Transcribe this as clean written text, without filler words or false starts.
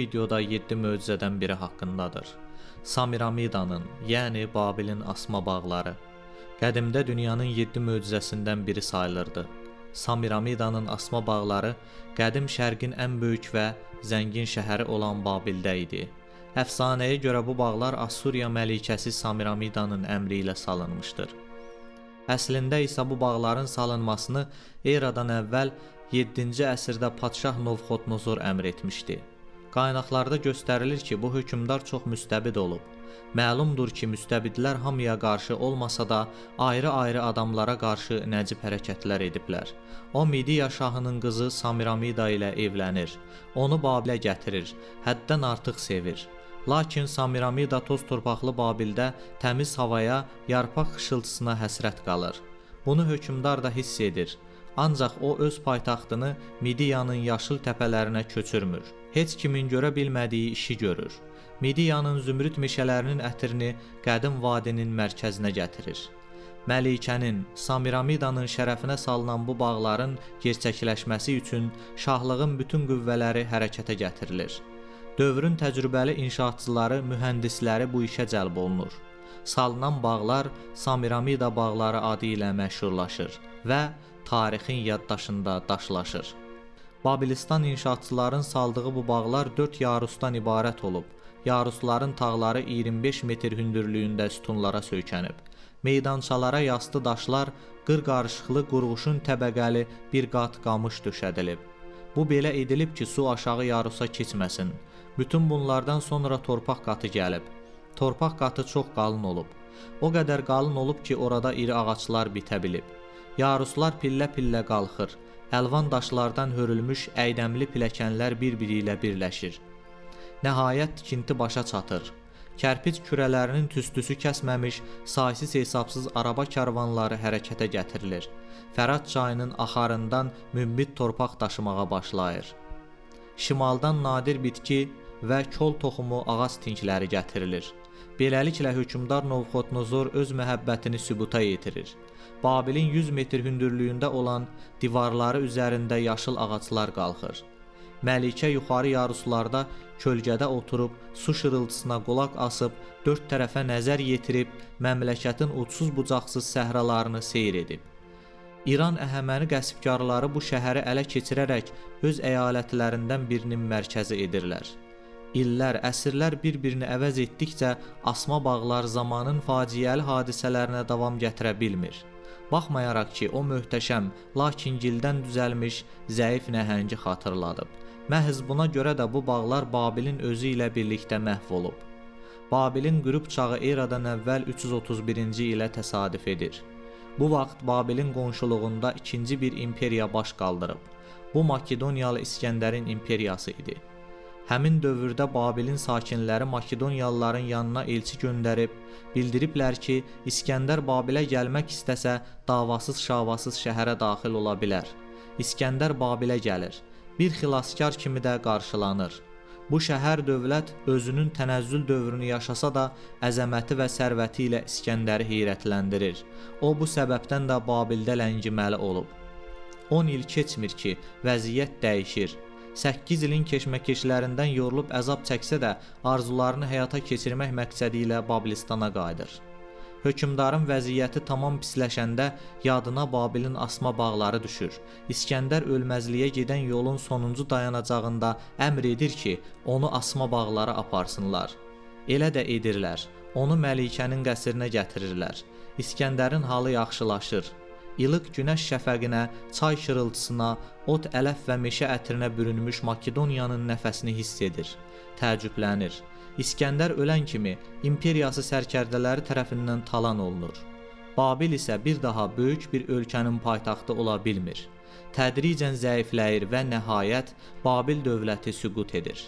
Videoda 7 möcüzədən biri haqqındadır. Samiramidanın, yəni Babilin asma bağları. Qədimdə dünyanın 7 möcüzəsindən biri sayılırdı. Samiramidanın asma bağları qədim şərqin ən böyük və zəngin şəhəri olan Babildə idi. Əfsanəyə görə bu bağlar Assuriya məlikəsi Samiramidanın əmri ilə salınmışdır. Əslində isə bu bağların salınmasını eradan əvvəl 7-ci əsrdə padşah Novxotnozor əmr etmişdi. Qaynaqlarda göstərilir ki, bu hökmdar çox müstəbid olub. Məlumdur ki, müstəbidlər hamıya qarşı olmasa da ayrı-ayrı adamlara qarşı nəcib hərəkətlər ediblər. O Midiya şahının qızı Samiramida ilə evlənir, onu Babilə gətirir, həddən artıq sevir. Lakin Samiramida toz torpaqlı Babildə təmiz havaya, yarpaq xışıltısına həsrət qalır. Bunu hökmdar da hiss edir. Ancaq o öz paytaxtını Midiyanın yaşıl təpələrinə köçürmür. Heç kimin görə bilmədiyi işi görür. Midiyanın zümrüd meşələrinin ətrini qədim vadinin mərkəzinə gətirir. Məlikənin, Samiramidanın şərəfinə salınan bu bağların gerçəkləşməsi üçün şahlığın bütün qüvvələri hərəkətə gətirilir. Dövrün təcrübəli inşaatçıları, mühəndisləri bu işə cəlb olunur. Salınan bağlar Samiramida bağları adı ilə məşhurlaşır və tarixin yaddaşında daşlaşır. Babilistan inşaatçıların saldığı bu bağlar 4 yarusdan ibarət olub. Yarusların tağları 25 metr hündürlüyündə sütunlara söykənib. Meydançalara yastı daşlar, qırqarışıqlı qurğuşun təbəqəli bir qat qamış döşədilib. Bu belə edilib ki, su aşağı yarusa keçməsin. Bütün bunlardan sonra torpaq qatı gəlib. Torpaq qatı çox qalın olub. O qədər qalın olub ki, orada iri ağaclar bitə bilib. Yaruslar pillə-pillə qalxır. Əlvan daşlardan hörülmüş əydəmli pilləkənlər bir-biri ilə birləşir. Nəhayət tikinti başa çatır. Kərpic kürələrinin tüstüsü kəsməmiş, saysız hesabsız araba karvanları hərəkətə gətirilir. Fərat çayının axarından mümbit torpaq daşımağa başlayır. Şimaldan nadir bitki və kol toxumu ağac tinkləri gətirilir. Beləliklə hökmdar Novxotnozor öz məhəbbətini sübuta yetirir. Babilin 100 metr hündürlüyündə olan divarları üzərində yaşıl ağaclar qalxır. Məlikə yuxarı yaruslarda kölgədə oturub, su şırıltısına qulaq asıb, dörd tərəfə nəzər yetirib, məmləkətin ucsuz bucaqsız səhralarını seyr edib. İran Əhəməni qəsbkarları bu şəhəri ələ keçirərək öz əyalətlərindən birinin mərkəzi edirlər. İllər, əsrlər bir-birini əvəz etdikcə asma bağlar zamanın faciəli hadisələrinə davam gətirə bilmir. Baxmayaraq ki, o möhtəşəm, lakin gildən düzəlmiş, zəif nəhəngi xatırladıb. Məhz buna görə də bu bağlar Babilin özü ilə birlikdə məhv olub. Babilin qürub çağı eradan əvvəl 331-ci ilə təsadüf edir. Bu vaxt Babilin qonşuluğunda ikinci bir imperiya baş qaldırıb. Bu Makedoniyalı İskəndərin imperiyası idi. Həmin dövrdə Babilin sakinləri Makedoniyalıların yanına elçi göndərib, bildiriblər ki, İskəndər Babilə gəlmək istəsə, davasız-şavasız şəhərə daxil ola bilər. İskəndər Babilə gəlir, bir xilaskar kimi də qarşılanır. Bu şəhər dövlət özünün tənəzzül dövrünü yaşasa da, əzəməti və sərvəti ilə İskəndəri heyrətləndirir. O, bu səbəbdən də Babildə ləngiməli olub. 10 il keçmir ki, vəziyyət dəyişir. 8 ilin keşməkeşlərindən yorulub əzab çəksə də arzularını həyata keçirmək məqsədi ilə Babilistana qayıdır. Hökmdarın vəziyyəti tamam pisləşəndə yadına Babilin asma bağları düşür. İskəndər ölməzliyə gedən yolun sonuncu dayanacağında əmr edir ki, onu asma bağlara aparsınlar. Elə də edirlər. Onu Məlikənin qəsrinə gətirirlər. İskəndərin halı yaxşılaşır. İlıq günəş şəfəqinə, çay şırıltısına, ot ələf və meşə ətrinə bürünmüş Makedoniyanın nəfəsini hiss edir. Təəccüblənir. İskəndər ölən kimi imperiyası sərkərdələri tərəfindən talan olunur. Babil isə bir daha böyük bir ölkənin paytaxtı ola bilmir. Tədricən zəifləyir və nəhayət Babil dövləti süqut edir.